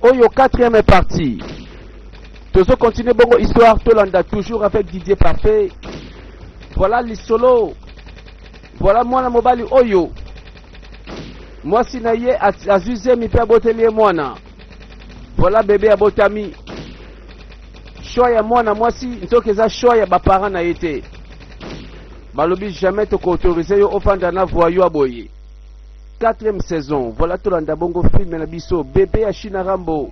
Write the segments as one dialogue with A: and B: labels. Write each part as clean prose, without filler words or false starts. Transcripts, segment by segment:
A: Oyo 4e partie. Toujours continuer bongo histoire. Tolanda toujours avec Didier Parfait. Voilà les solos. Voilà moi mobali Oyo. Moi si naye azuze mi pe aboteli mwana. Voilà bébé abotami. Choix ya mwana moi si ntokeza choix ya ba parents na été. Balobi jamais te autoriser yo ofanda na voyou aboye. 4e saison. Voilà Tolanda bongo film na biso bébé Achina Rambo.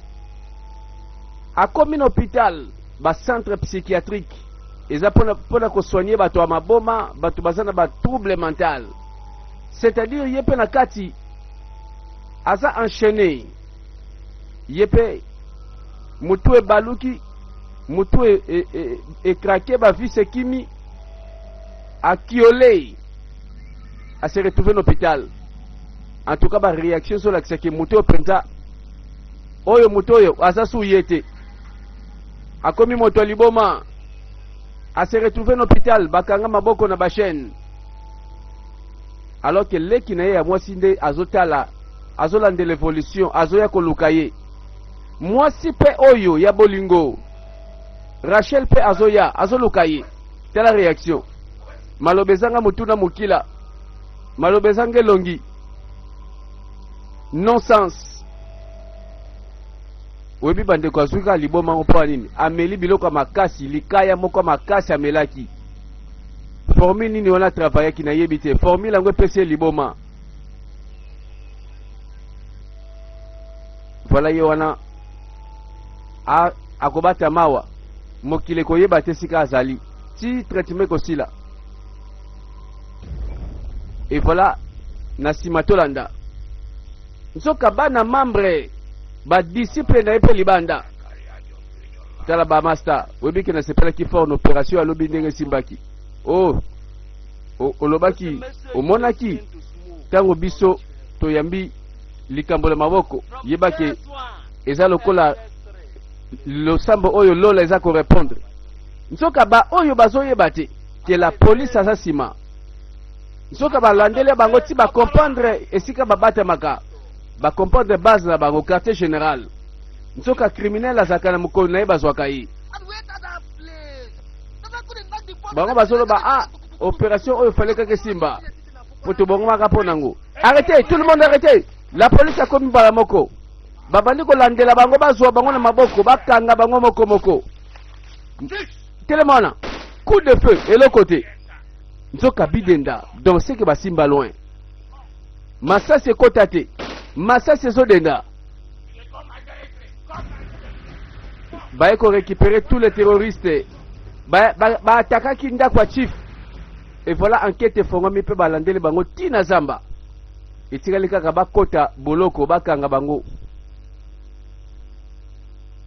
A: A comme un hôpital, ba centre psychiatrique. Eza pona ko soigner bato ya maboma, bato bazana ba trouble mental. C'est-à-dire yepe na kati aza enchaîné. Yepe mutu e baluki, mutu e craqué ba vie se kimi a kiolé a se retrouver en hôpital. En tout cas ba réaction sur l'accès que mutu e prenta oyo mutu oyo aza souyete. A komi moto liboma a se retrouver en hôpital bakanga maboko na bachaine. Alors que leki na ye ya mwasi nde azotala azolande l'évolution azoya koluka ye. Mwasi pe oyo ya bolingo Rachel pe azoya azoluka ye. Telle la réaction. Malobezanga mutuna mukila. Malobezanga longi. Non-sens. Webi bande kwa zuka liboma mpo nini? Ameli biloko makasi likaya moko makasi amelaki. Formule nini wana travailler ki na yebite. Formule ngwe pese liboma. Voilà ye wana akobata mawa. Mokile koyeba te sika azali. Ti traitement kosila. Et voilà nasima Tolanda. Nsoka bana membre ba disciple na epe libanda. Tala ba master, webi ke na sepela ki fa en opération a lobi ndenge simbaki. Oh. Olobaki, omonaki tango biso toyambi likambola maboko, yebaki eza lokola lo sambo oyo lola eza ko répondre. Nsoka ba oyo bazoyeba te que la police asasima. Nsoka ba landele bango ti ba comprendre esika babata maka. Ba comprendre base na bango quartier général. Nsoka criminel azaka na mukolo na ye bazwaka yi. Bango bazolo ba opération oyo fallait que simba. Poto bongo maka ponango. Arrêtez, tout le monde arrêtez. La police a commis bala moko. Babandi ko landela bango bazwa bango na maboko bakanga bango moko moko. Télémona. Coup de feu et l'autre côté. Nsoka bidenda donc c'est que basimba loin. Massa c'est kotate. Massa c'est Zodenda. Bah, qu'on récupérer tous les terroristes. Bah, attaquer Kinda kwa chief. Et voilà, enquête et fongo mi pe balande le bango tina zamba. Et tigali kaka ba kota boloko bakanga bango.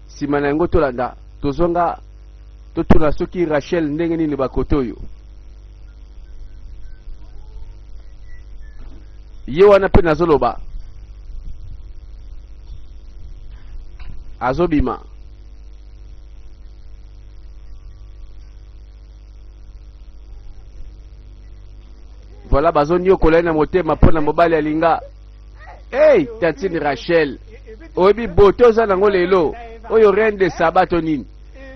A: Simana ngo Tolanda. Tozonga totuna soki Rachel ndenge nini bakotoyo. Ye wana pe nazoloba. Azobima. Voilà bazoni yo kolena motema pona mobali alinga. Hey, tatine Rachel. Obi botoza nango lelo. Oyo reine de sabato nini.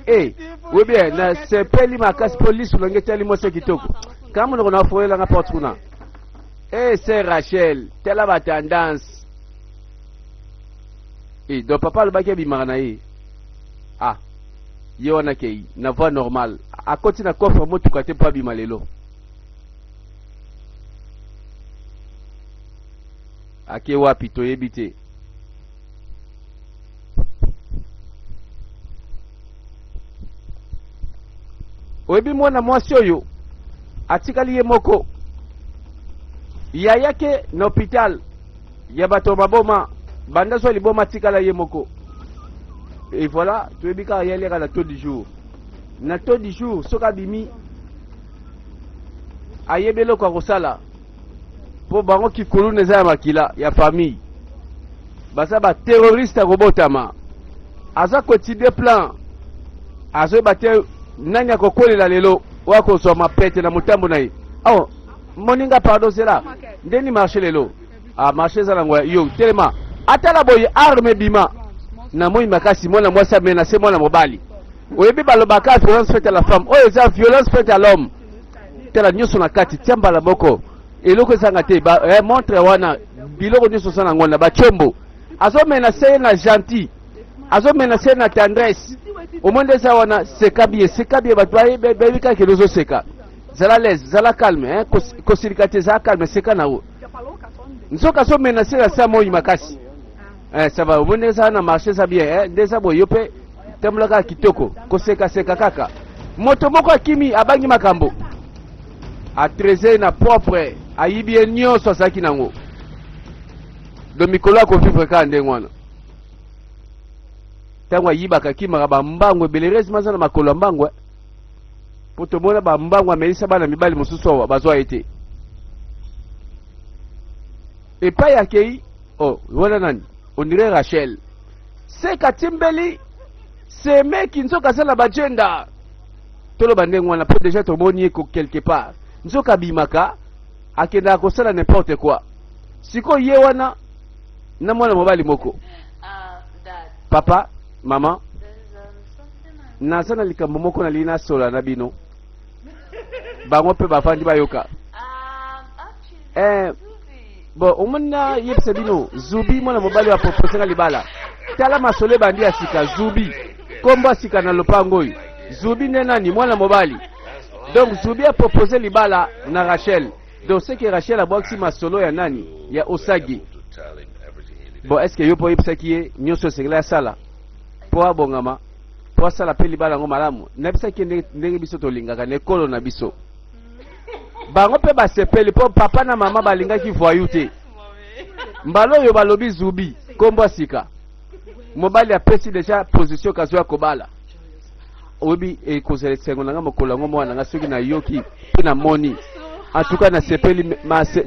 A: Hey, obi na sepeli makasi police longetali moso kitoko. Kama ndo na foyela nga porte kuna. Hey, c'est Rachel, telle la tendance. Et donc papa le baké bimara na ye. Ah. Ye wana kei na voix normale. A côté na coffre motu kate pa bimalelo. Ake wapi to yebite. Oyebi mwana mwasi oyo atikali ye moko. Ya yake na hôpital ya bato maboma banda so liboma tikala ye moko. Et voilà, tu es bien y aller à la taux du jour. Na taux du jour, soka bimi ayebelo kwa kosala. Po bango ki kulu neza ya makila ya famille. Basa ba terroriste robotama. Aza quotidien plan. Azo bate nanya kokolela lelo wako so mapete na mutambo na yi. Oh, moninga pardon c'est là. Ndeni marché lelo. Ah marché za ngwa yo telema. Atala boye arme bima. na moi makasi mwana mwasi amenace mwana mobali oyebi balobaka violence faite à la femme oyo eza violence faite à l'homme tala nyonso na kati tia mbala moko eloko ezanga te montre wana biloko nyonso za nango na bachombo azomenace na gentil azomenace na tendresse omonde eza wana seka bie bato bayebi kaka elozoseka zala lese zala calme kosilika te zala calme seka na yo nzoka azomenace na sa moi makasi ça va omonde eza na marché eza bien nde eza boye yo mpe tambolaka kitoko kosekaseka kaka moto moko akimi abangi makambo atreze na propre ayibi ye nyonso azalaki nango do mikolo akovivre kaka ndenge wana ntango ayibaka akimaka bambangwe belerezi maza na makolo ya mbangwe mpo tomona bambangwe amelisa bana mibali mosusu awa bazwa ye te epai akei wana nani ondire Rachel seka timbeli semeki nzoka aza na bajenda toloba ndenge wana mpo deja tomoni ye quelque part nzoka abimaka akendaka kosala n'importe quoi sikoyo ye wana na mwana mobali moko papa mama naza na likambo moko nali nasola na bino bango mpe bafandi bayoka bon omoni na yebisa bino zubi mwana mobali aproposenga libala tala masolo ebandi ya sika zubi kombo asika na lopango oyo zubi nde nani mwana mobali donc zubi apropose libala na Rachel donc c'est que Rachel abwakisi masolo ya nani ya Osagi bon est ce que yo mpo oyebisaki ye nyonso esengeli asala mpo abongama mpo asala mpe libala yango malamu nayebisaki ye ndenge biso tolingaka na ekolo na biso bango mpe basepeli mpo papa na mama balingaki voyu te mbala oyo balobi zubi kombo asika mobali apesi deja position kazo ya kobala oyebi ekozela esengo nanga mokolo yango mwana nanga soki nayoki mpe namoni en tout cas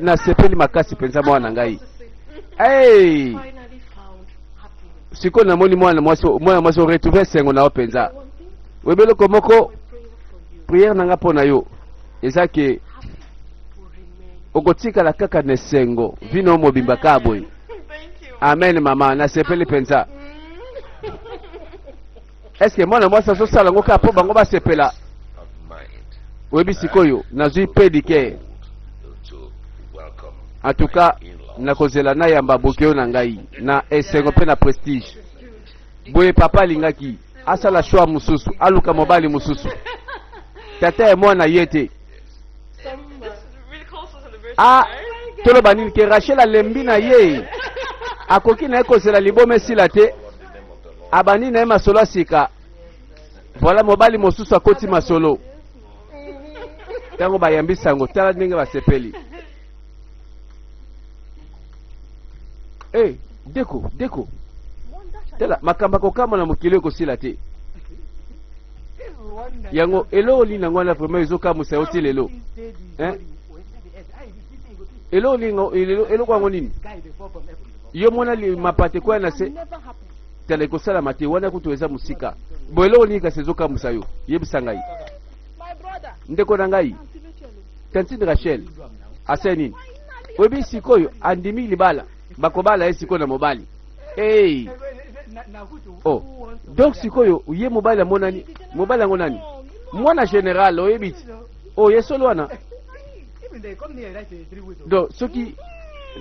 A: nasepeli makasi mpenza mwana ngai sikoyo namoni mwana mwasi oretrouve esengo na yo mpenza oyebi eloko moko priere nanga mpo na yo eza ke okotikala kaka na esengo vino mobimba ka boye amen mama nasepeli mpenza est-ce que mwana mwasi azosala ngo kaka mpo bango basepela oyebi sikoyo nazwi pedike en tout cas nakozela nayamba boke oyo na ngai na esengo mpe na prestige boye papa alingaki asala shwa mosusu aluka mobali mosusu tata ya mwana ye te toloba nini ke Rachel alembi na ye akoki na ye kozela liboma esila te abandi na ye masolo asika voilà mobali mosusu akoti masolo ntango bayambisa yango tala ndenge basepeli deko tala makambo akokamba na mokili ekosila te yango eloko lini yango wana vraiment ezokamusa yo ti lelo eloko yango nini yo mona mapate kwaya na se tala ekosalama te wana kutu eza mosika bo eloko nini kasi ezokamusa yo yebisa ngai ndeko na ngai tantine Rachel ase nini oyebi sikoyo andimi libala bakobala ye sikoyo na mobali donc sikoyo ye mobali amonani mobali yango nani mwana général oyebi ti ye solo wana donc soki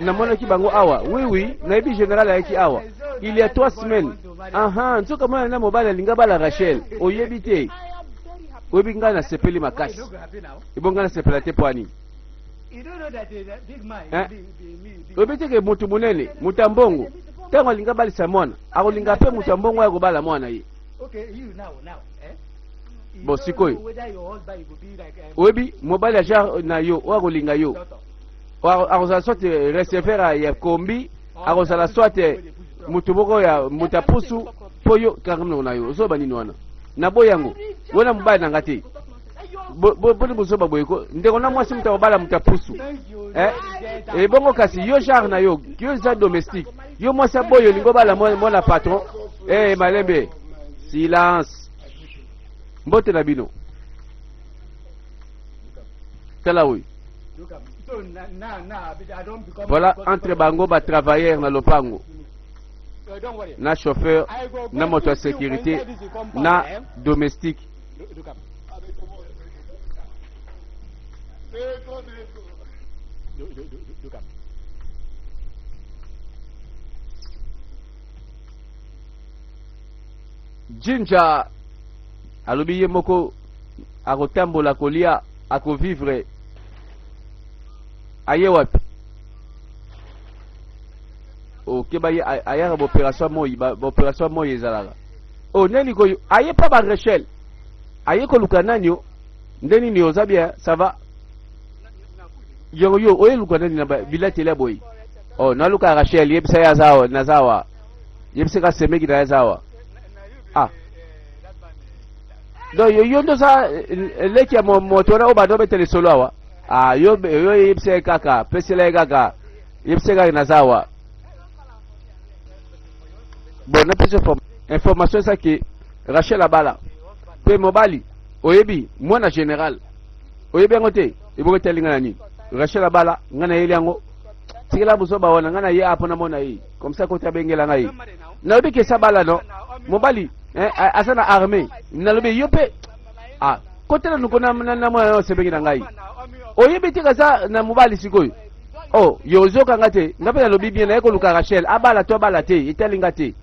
A: namonaki bango awa oui nayebi général ayaki awa il y a 3 semaines nzoka mwana na mobali alinga bala Rachel oyebi te oyebi ngai nasepeli makasi ebo ngai nasepela te po ani oyebi teke mutu munene mutu ambongo ntango alinga balisa mwana akolinga mpe mutu ambongo oyo akobala mwana ye bon sikoyo oyebi mobali ya genre na yo oyo akolinga yo akozala soit receveur ya kombi akozala soit mutu moko ya mutu apusu mpo yo kakamnoko na yo ozoba nini wana na boy yango wana mobali nanga te boni bozoba boyeko ndeko na mwasi mutu akobala mutu apusu ebongo kasi yo genre na yo yo eza domestique yo mwasi aboyo olingi obala mwana patron malembe silence mbote na bino tala oyo voilà entre bango batravailleur na lopango na chauffeur, na moto sécurité, na domestique. Jinja alobi ye moko akotambola kolia akovivre aye wapi okeba ye ayaka baopération moi ezalaka o neni koyo aye pa barechel aye koluka nani yo ndeni ni oza bien ça va yo oye luka nani na bilatele boy o naluka Rachel yebisa ya zawa nazawa yebisa ka semeki na zawa ah donc yo ndo sa leki ya moto na oba dobe tele solo awa ah yo yebisa kaka pesela kaka yebisa ka na zawa bon na pese information ça que Rachel abala pe mobali oyebi mwana général oyebi ngote iboke telinga nani Rachel abala ngana yeli yango tikela busoba wana ngana ye apona mona yi comme ça côté bengela ngai na oyebi ke sabala no mobali asana armée na lobi yope ah côté na nukona na mwana sebengi na ngai oyebi tika za na mobali sikoyo oh yozoka ngate ngape na lobi bien na yeko luka Rachel abala to abala te itelinga te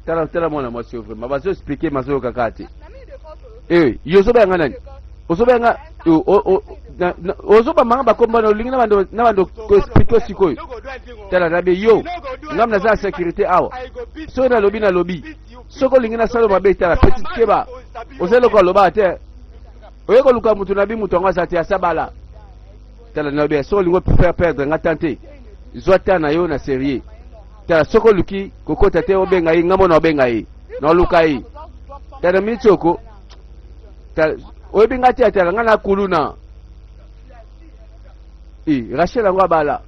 A: tala mwana mwasi vraiment bazo expliquer mazo kakati yozoba yanga nani ozoba yanga ozoba manga bakomba na lingi na bando ko expliquer sikoyo tala rabe yo ngamna za sécurité awa so na lobi soko lingi na salo mabe tala petit keba ozelo ko loba te oyeko luka mutu nabi mutu ngasa te asabala tala na be so lingo faire perdre ngatante zwata na yo na sérieux tala soko luki kokota te obenga yi ngamo na obenga yi na luka yi tala mitoko tala oyebinga te tala ngana kuluna Rachel angwa bala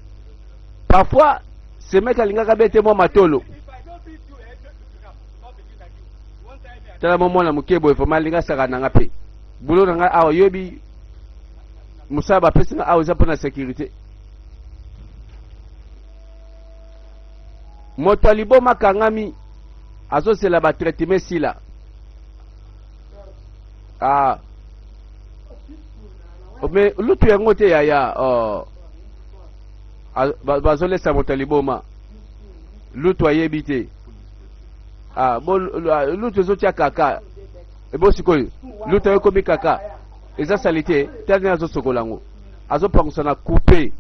A: parfois ce mec alingaka bete mo matolo tala mo mona mukebo efo malinga saka nanga pe bulo nanga awa yobi musaba pesinga awa za pona sécurité moto aliboma kangami azosela ba traitement sila ah mais lutu yango te yaya bazolesa moto aliboma lutu ayebi te ah bo lutu ezotia kaka ebo sikoyo lutu ayekomi kaka eza salite tani azosokola ngo azopangusa na coupe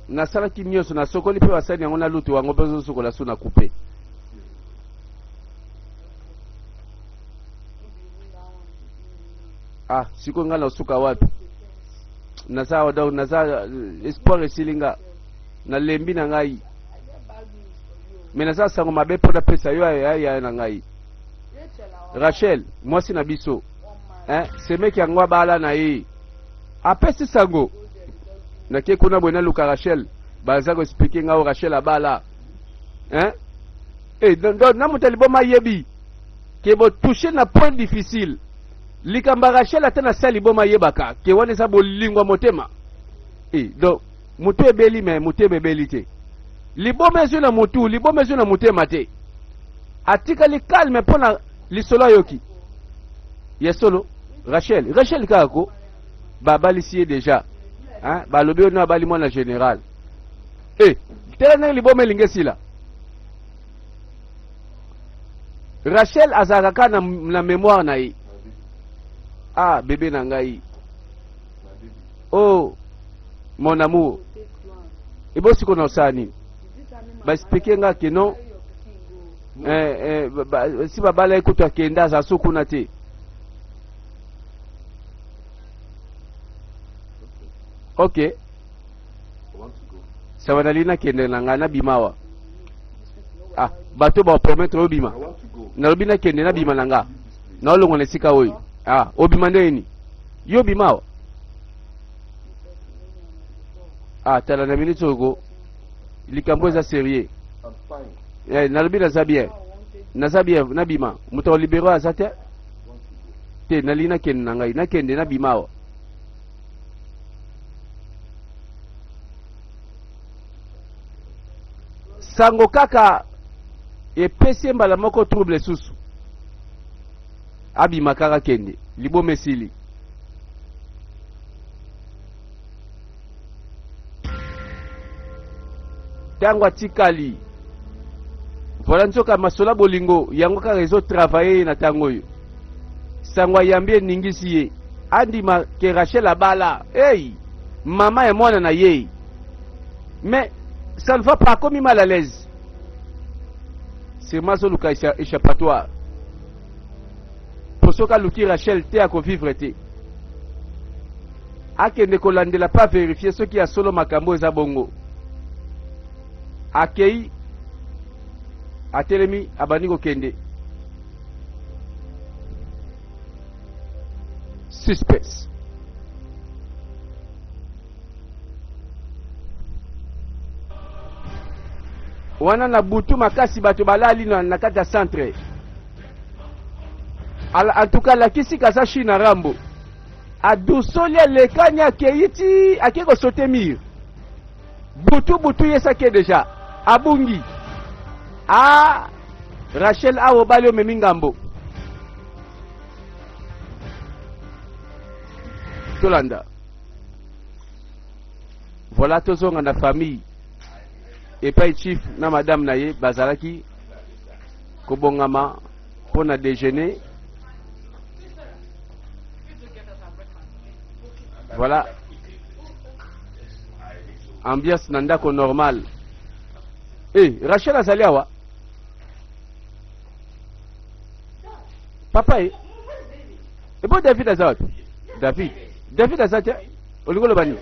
A: nasalaki nyonso nasokoli mpe basali yango na lutu yango mpe ozosokola so na coupe ah siko nga na suka wapi naza donc naza espoir esilinga na lembi na ngai mais naza sango mabe pona pesa yo ya na ngai Rachel mwasi na biso semeki yango bala na ye apesi sango na ke kuna bona luka Rachel baza ko expliquer ngao Rachel abala donc na mutali boma yebi ke bo toucher na point difficile likamba Rachel atana sali boma yebaka ke wane sa bolingwa motema donc mutu ebeli mais mutu ebeli te liboma ezo na mutu liboma ezo na mutema te atika li calme pona lisolo yoki yesolo Rachel kako babali siye déjà balobi ono abali mwana général tela na liboma elinge sila Rachel azalaka na mémoire na ye ah bébé na ngai oh mon amour ebosi ko na osani ba expliquer nga ke non si babala ekuta kenda za sukuna te ok sawa nalina kende na nga na bimawa ah bato ba promettre obima na lobi na kende na bima na nga na olongo na sika oyo ah obima ndeni yo bimawa ah tala na minute ogo likambo za sérieux na lobi na zabien na bima muto libero azate te nalina kende na ngai na kende na bimawa sango kaka epesi mbala moko trouble susu abima kaka kende liboma esili. Tango atikali voilà nzoka masola bolingo yango kaka ezo travailler na tango yo sango ayambi ningisi ye andima ke Rachel abala hey mama et mwana na ye mais ça ne va pas comme mal à l'aise. C'est maso luka échappatoire pour ce que luki Rachel te à vivre te akende kolandela pas vérifier ce qui a solo makambo eza bongo akei atelemi abandi kokende suspense. Wana na butu makasi bato balali na kati ya centre. En tout cas la kisi kaza China Rambo adusoli lekani akeiti akeko sauter mur butu yesa ke déjà abungi a Rachel awo balio memingambo tolanda. Voilà tozonga na famille et pas chief na madame naye bazalaki kobongama pona déjeuner. Voilà ambiance nandako normal. Rachel azali awa papa bon David azawat David azate oligolo bani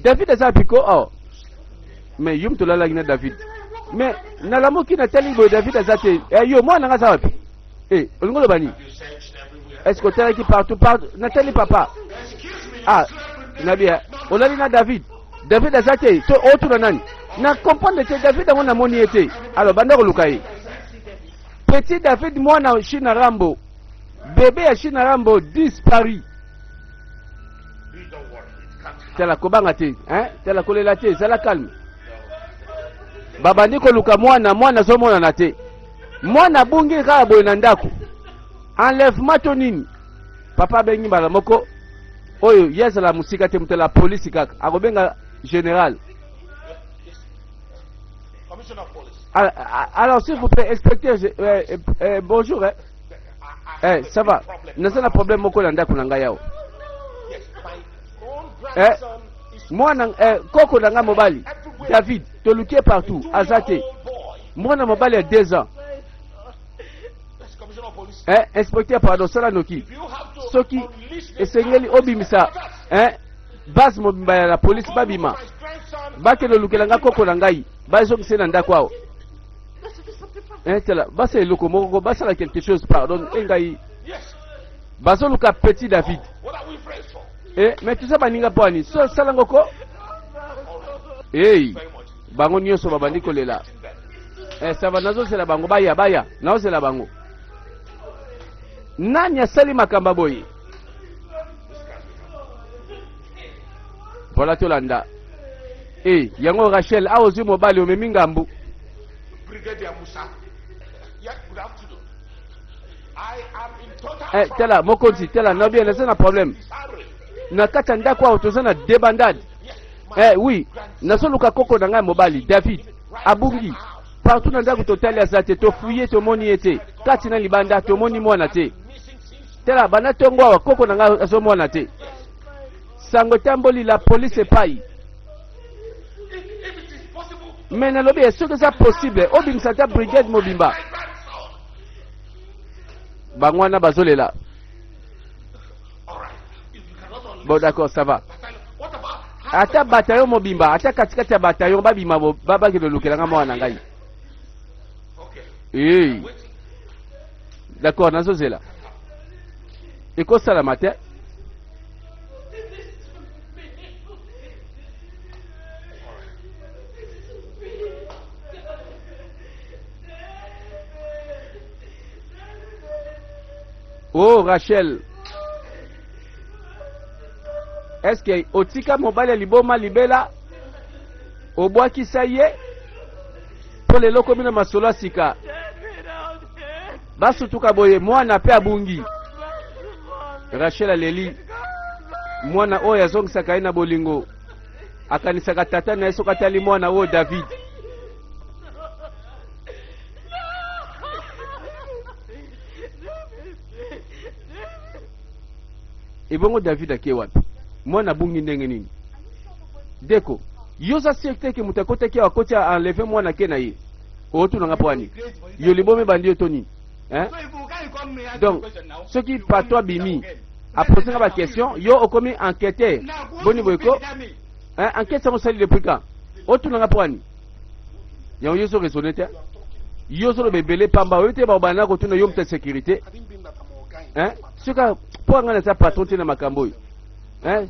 A: David azapiko oh mais yum to la gina David mais na la moki na tali bo David azate yo moi na azawat oligolo bani est-ce que tu qui partout Nathalie papa nabia olali na David azate to otu na nani na comprendre que David a moni été alors bandako lukai petit David moi na China Rambo bébé ya China Rambo disparu tela kobanga te tela kolela te zala calme babandi ko luka mwana zo mona na te mwana bungi kaka boye na ndako enlèvement to nini papa bengi mbala moko oyo yezala musika te mutela police kaka akobenga général. Alors s'il vous plaît inspecteur bonjour ça va n'a pas problème moko na ndako na ngai yao mwana koko na nga mobali David tolukie partout azate mwana mobali ya 2 ans inspecteur pardon sala noki soki esengeli obimisa base mobimba ya la police babima bakelo lukela nga koko na ngai bazokise na ndako awo tela basa eloko moko basala quelque chose pardon engai bazoluka petit David mais tu sais baninga poani so salango ko bango nyonso babandi kolela ça va nazo sela bango baya nazo sela bango nani asali makamba boye. Voilà tolanda yango Rachel aozi mobali omemi ngambu tela mokonzi tela na bien na problème na kata ndako awo toza na débandade oui nasoluka koko na ngai mobali David abungi partout na ndako totali azate to fouiller to moni ete kati na libanda to moni mwana te tela bana tongo awa koko na ngai azo mwana te sango tamboli la police epai mais nalobi est-ce que ça possible obimisa ta brigade mobimba bangwana bazolela. Bon d'accord ça va ata bataillon mobimba ata katikati ya bataillon babima babaki lolukelanga mwana ngai d'accord nazozela ekosala mate Rachel est-ce que otika mobali liboma libela obwakisa ye pour les locaux bino masolo sika basutuka boye mwana pe abungi Rachel aleli mwana oyo azongisaka ye na bolingo akanisaka tata na ye soki atali mwana oyo David. Ebongo David ake wapi? Mwana bungi ndenge nini? Deko yoza sekte ke mutakota ke wakoti a enlever mwana ke na ye otu nanga pwani yo libome bandi otoni donc ce qui par toi bimi a posé la question yo okomi enquêteur boni boyko enquête ça mosali depuis quand otu nanga pwani ya yo so raisonner te yo so bebele pamba ote ba bana ko tuna yo mta sécurité ce ka po ngana sa patron te na makambo yo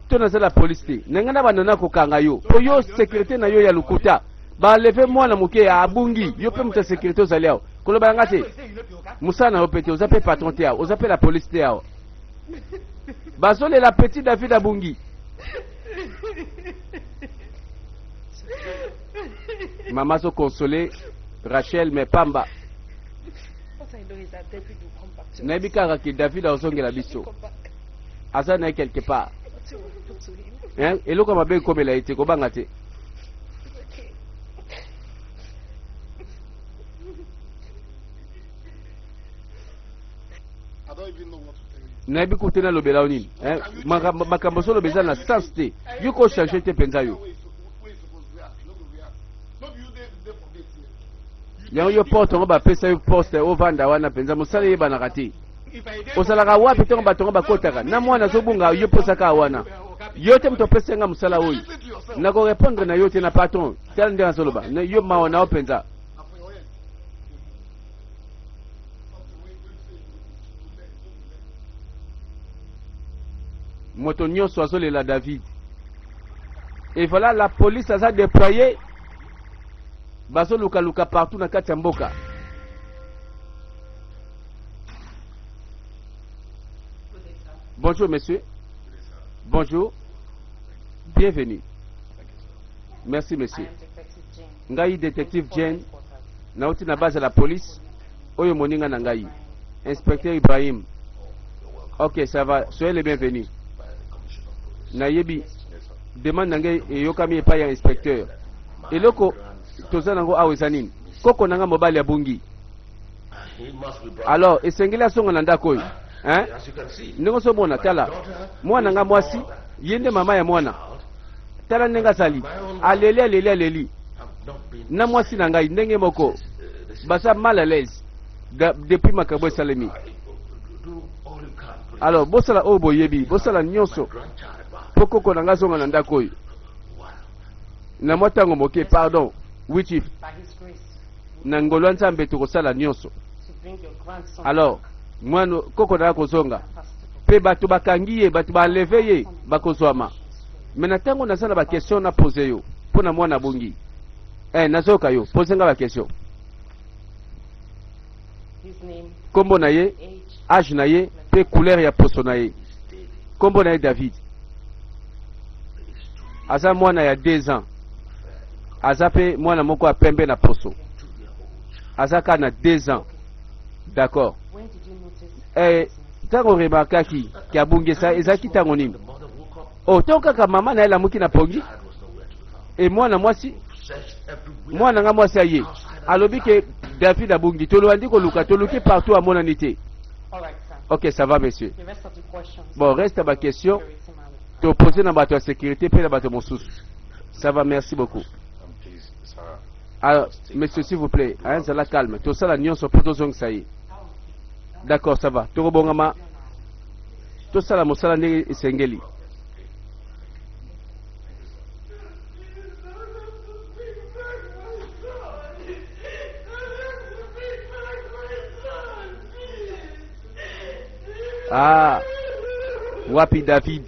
A: tona za la police te nangana banana ko kanga yo po yo sécurité na yo ya lukuta ba lever mwana muke ya abungi yo pe mta sécurité ozaliao kolo ba ngate musana opete ozape patron te yao ozape la police te yao bazole la petite David abungi maman so consoler Rachel mais pamba nabika ki David ozongela biso asa na quelque part eloko mabe komela ete kobanga te nayebi kutena lobela nini makambo so lobeza na sens te yo ko changer te penza yo yango yo porte ngo bapesa yo poste ovanda wana penza mosala yebanaka te osalaka wapi ntongo bato ngo bakotaka na mwana azobunga yo posaka wana yo te moto opesa nga mosala oyo nakorépondre na yo te na patron tala ndenge azoloba yo mawa nao penza moto nyonso azolela David et voilà la police aza déployée bazolukaluka partout na kati ya mboka. Bonjour monsieur. Bonjour. Bienvenue. Merci monsieur. Ngai détective Jane nauti na base de la police oyo moninga na ngai inspecteur Ibrahim. Ok, ça va, soyez les bienvenus. Nayebi demande ngai eyokami epa ya inspecteur eloko toza nango awe zanini koko nanga mobali ya bungi alors esengeli asonga na ndako oyo ndenge so mona tala mwana nga mwasi yende mama ya mwana tala ndenge azali aleli na mwasi na ngai ndenge moko basa mal à l'aise depuis makambo esalemi. Alors bosala oyo boyebi bosala nyonso po koko nanga zonga na ndako oyo na mwa ntango moke pardon oui chief na ngolo ya nzambe tokosala nyonso. Alors mwana koko nanga kozonga pe bato bakangi ye bato baenleve ye bakozwama me na ntango naza na bakestion na pose yo mpo na mwana bongi nazoyoka yo pose nga bakestion kombo na ye age na ye pe couleur ya poso na ye kombo na ye David aza mwana ya 2 ans aza pe mwana moko ya pembe na poso aza ka na 2 ans d'accord ntango remarkaki ki abungisa ezalaki ntango nini to kaka mama na ye lamuki na pongi mwana mwasi mwana nga mwasi aye alobi ke David abungi tolobandi koluka toluki partout amonani te. Ok, ça va monsieur. Bon, reste à ma question. Tu as posé dans la sécurité, puis dans la moussus. Ça va, merci beaucoup. Alors, monsieur, s'il vous plaît, hein, ça la calme. Tout ça, la nuit, on se peut tous ça y est. D'accord, ça va. Tout bon, tout ça, la moussala n'est sengeli. Ah, wapi David,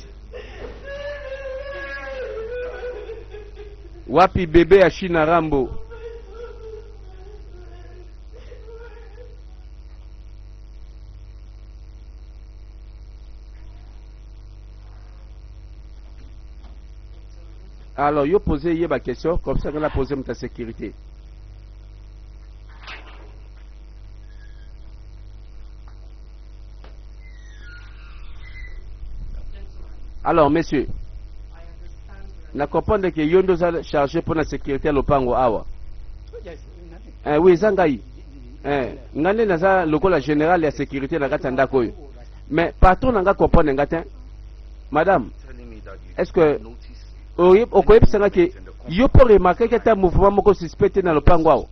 A: wapi bébé Ashina Rambo. Alors, yo posé hier ma question, comme ça on a posé ta sécurité. Alors, messieurs, na comprendre que yondo za chargé pour la sécurité à lopango awa. Oui, zangai. Ngane naza lokola général ya sécurité na katanda koyo. Mais patron nanga comprendre ngata. Madame, est-ce que okoyep sanga ke yo pour remarquer que ta mouvement moko suspecté na lopango awa.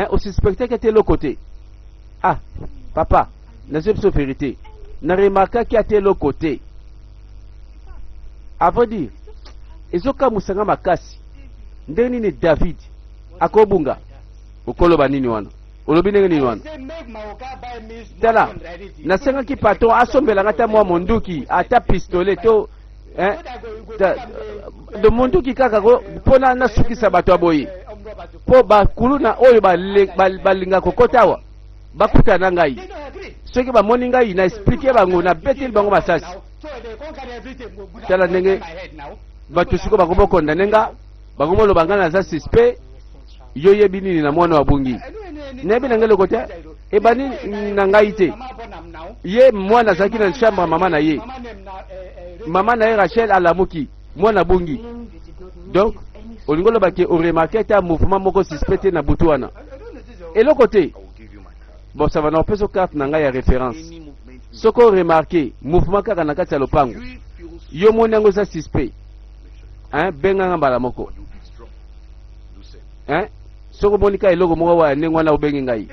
A: O suspecté que t'es l'autre côté. Ah, papa, na zepso vérité. Na remarqué que t'es l'autre côté. Avant dire, ezoka musanga makasi. Ndeni ni David akobunga. Okoloba nini wana? Olobi ndenge nini wana? Tala, nasenga ki patron asombela ngata mwa monduki ata pistolet to de monduki kaka ko pona na sukisa bato aboyi. Po bakulu na oyo balinga kokotawa bakuta na ngai. Soki ba moni ngai na expliquer bango na betel bango masasi. Tala ndenge bato siko bakomo kondanenga bakomo lo bangana za suspect yo yebi nini na mwana wa bungi. Nebi nangelo kote ebani na ngai te. Ye mwana zaki na chambre mama na ye. Mama na ye Rachel alamuki mwana bungi. Donc olingolo bake o remarquer ta mouvement moko suspecté na butuana. Et le côté bon ça va na peso carte na ngai ya référence. Soko remarquer mouvement kaka na kati ya lopango. Yo moni ngo za suspect. Benga ngambala moko. Soko monika eloko moko wa nengwa na ubengi ngai.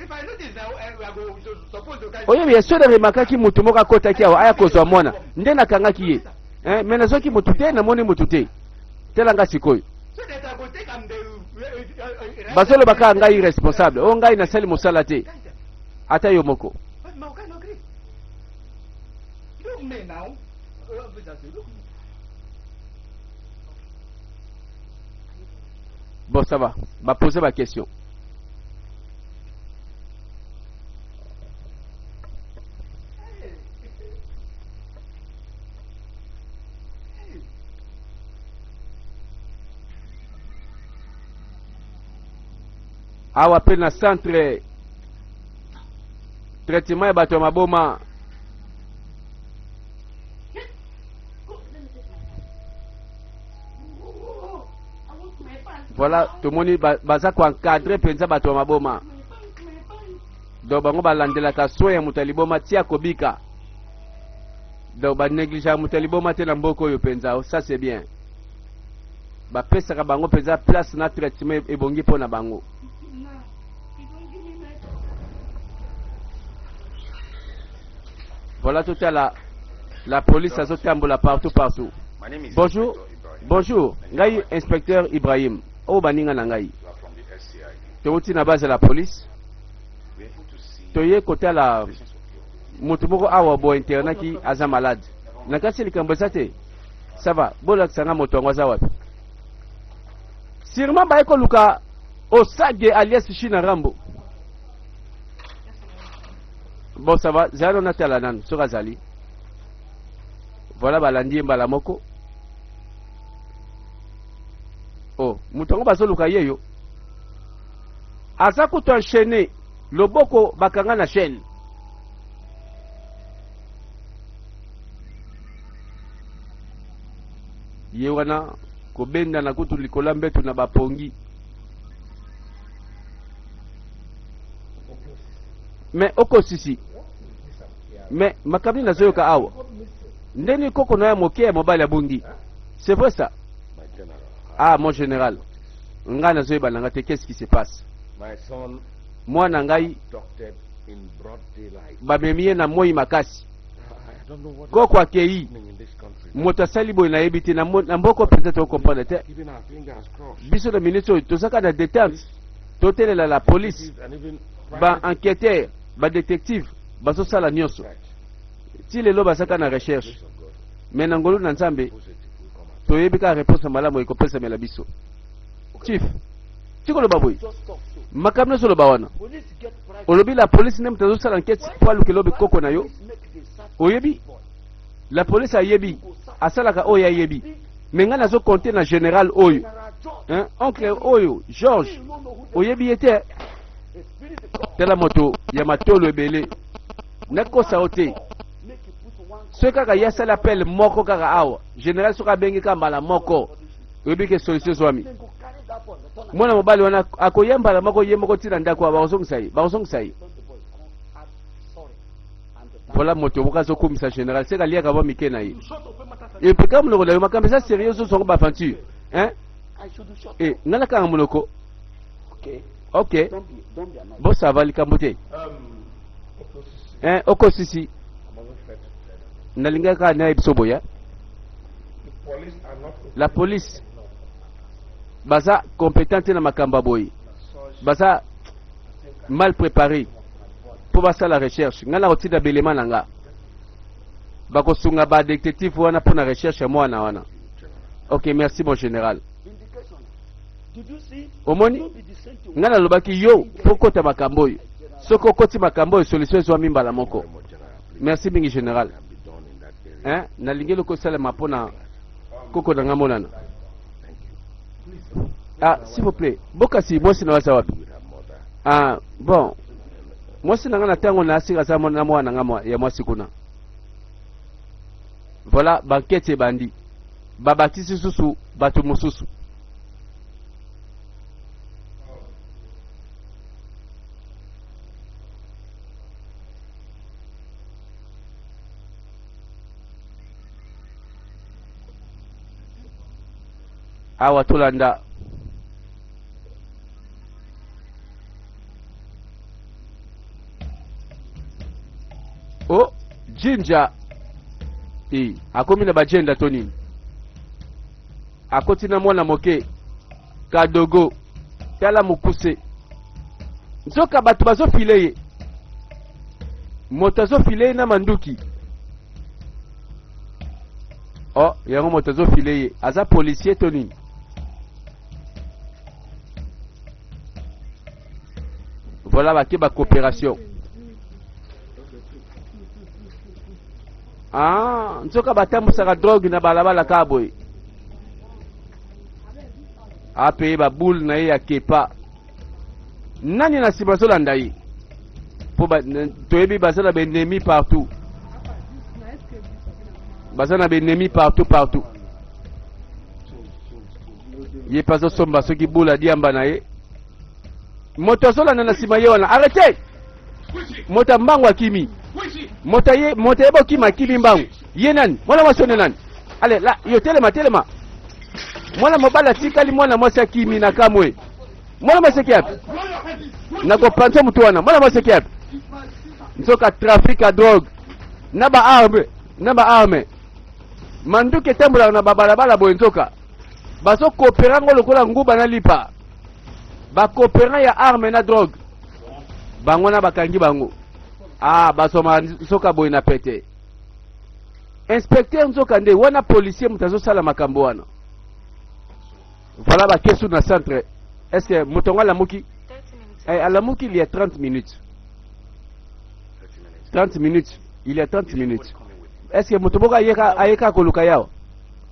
A: Oyo bien sûr de remarquer ki mutu moko akota ki aya kozwa mwana. Nde na kanga ki ye. Mais soki mutu te na moni mutu te. Tela nga sikoyo. Basolo baka ngai irresponsable. O ngai na sali mosala te. Ata yo moko. Bon, ça va. Va poser ma question. Awa pe na centre traitement ya bato ya maboma. Voilà, tout le monde baza ko encadrer penza bato ya maboma. Donc bango balandela ka soya mutaliboma tia kobika. Donc ba négliger mutaliboma te na mboko yo penza, ça c'est bien. Ba pesa ka bango penza place na traitement ebongi pona bango. Voilà tout à la police a zotambola partout. Bonjour. Bonjour. Ngai inspecteur Ibrahim. Oh baninga na ngai. Teuti na base de la police. Toye côté la mutu moko awa bo interna ki aza malade. Nakasi likambo sate. Ça va. Bola tsanga motongo za wapi. Sûrement ba eko luka Osage alias China Rambo. Bon ça va. Zalo na tala nan sur Azali. Voilà balandi mbala moko. Oh, mutongo bazoluka yeyo. Aza kuto enchaîner loboko bakanga na chaîne. Yewana kobenda na kutu likola mbetu na bapongi. Mais oko sisi. Mais makamni na zoyoka awa. Ndeni koko na ya moke ya mobile ya bungi. C'est vrai ça? Ah, mon général. Ngana zoeba nangate, qu'est-ce qui se passe? Moi nangai bamemie na moi makasi. Koko akei motasali boy na ebiti na mboko penza to comprendre te. Biso de ministre tosaka na détente. Totelela la police. Ba enquêteur, ba détective, ba so sala nyonso. Ti lelo basaka na recherche. Mais nangolo na nzambe toyebika réponse malamu ekopesa mela biso. Chief, tikolo baboy. Makamno solo bawana. Olobi la police nem tazo sala enquête kwa lukelobi koko na yo. Oyebi la police a yebi asalaka oya yebi. Menga nazo compter na général oyo. Oncle oyo George oyebi était tela moto ya matolo ebele. Nako saote. Ce kaka ya ça l'appelle moko kaka awa. Général soka bengi kambala moko. Oyebi ke solution swami. Mwana mobali wana akoyamba la moko yemoko tina ndako abazongisa yi. Bazongisa yi. Voilà moto boka so komisa général c'est kalia ka ba mikena yi. Et puis comme le makambe ça sérieux so ba aventure. Hein? Et ngana ka muloko. OK. Bon ça va likambote. Hein, oko sisi. Nalinga ka na ibisobo ya. La police baza compétente na makamba boy. Baza mal préparé pour basa la recherche. Ngana otida belema nanga. Bako sunga ba détective wana pour la recherche mwana wana. OK, merci mon général. Omoni ngana lobaki yo poko ta makambo yo. Soko koti makambo yo solution zo mimba la moko. Merci bingi général. Hein, na lingelo ko sala mapona koko na ngamonana. Ah, s'il vous plaît. Bokasi moi sina wasa wapi? Ah, bon. Moi sina ngana tango na asira sa mwana mwana ngamwa ya mwasi kuna. Voilà, banquette bandi. Babatisi susu, batu mususu. Awa tulanda. Oh, jinja. Akomi na bajenda toni. Akoti na mwana moke. Kadogo. Tala mukuse. Nzoka batu bazo fileye. Motazo fileye na manduki. Oh, yango motazo fileye. Aza policier toni. Voilà ba coopération. Ah, nzoka batambusaka drogue na balabala kaboy. Ape ba boule na ye ya kepa. Nani na sibaso landa yi? Po ba toyebi bazala ba ennemi partout. Bazana ba ennemi partout. Ye pazo somba soki boula diamba na ye. Moto sola na sima ye wana. Arrêtez! Mota mbangu akimi. Mota yebo kima kimi mbangu. Ye nani? Mwana mwasone nani? Allez, là, yo telema. Mwana mobala tikali mwana mwasa kimi na kamwe. Mwana mwasa kiapi? Nako panso mtu wana. Mwana mwasa kiapi? Nsoka trafic a drogue. Naba arme. Manduke tembula na babalabala boy nsoka. Baso kooperango lokola nguba na lipa. Ba coopérant ya arme na drogue. Bangona bakangi bango. Ah, basoma nsoka boy na pete. Inspecteur nsoka nde wana policier mutazo sala makambo wana. Voilà ba kesu na centre. Est-ce que mutonga la muki? À la muki il y a 30 minutes. 30 minutes. Il y a 30 minutes. Est-ce que mutoboka ayeka koluka yao?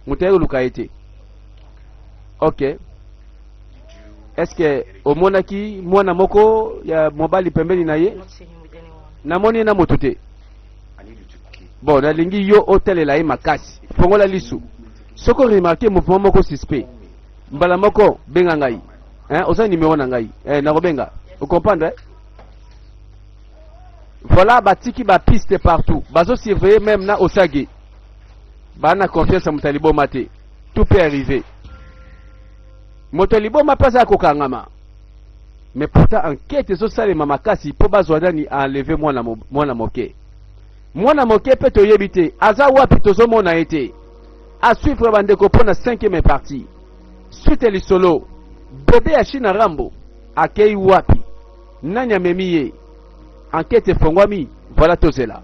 A: Mutayo luka ete. OK. Est-ce que au monaki mwana moko ya mobali pembeni na ye? Namoni na motute. Bon, na lingi yo hotel la makasi. Fongola lisu. Soko remarquer mouvement moko suspect. Mbala moko benga ngai. Hein, osa numéro na ngai. Na robenga. Vous comprenez? Voilà batiki ba piste partout. Bazo surveiller même na osage. Bana confiance à mutalibo mate. Tout peut arriver. Motalibo mapasa kokangama. Mais pourtant enquête zo sale mamakasi po bazwadani a enlever mwana moke. Mwana moke peut to yebite. Aza wapi tozo mona été. À suivre bandeko pona 5e partie. Suite li solo. Bébé Achina Rambo. Akei wapi. Nanya memiye. Enquête fongwami. Voilà tozela.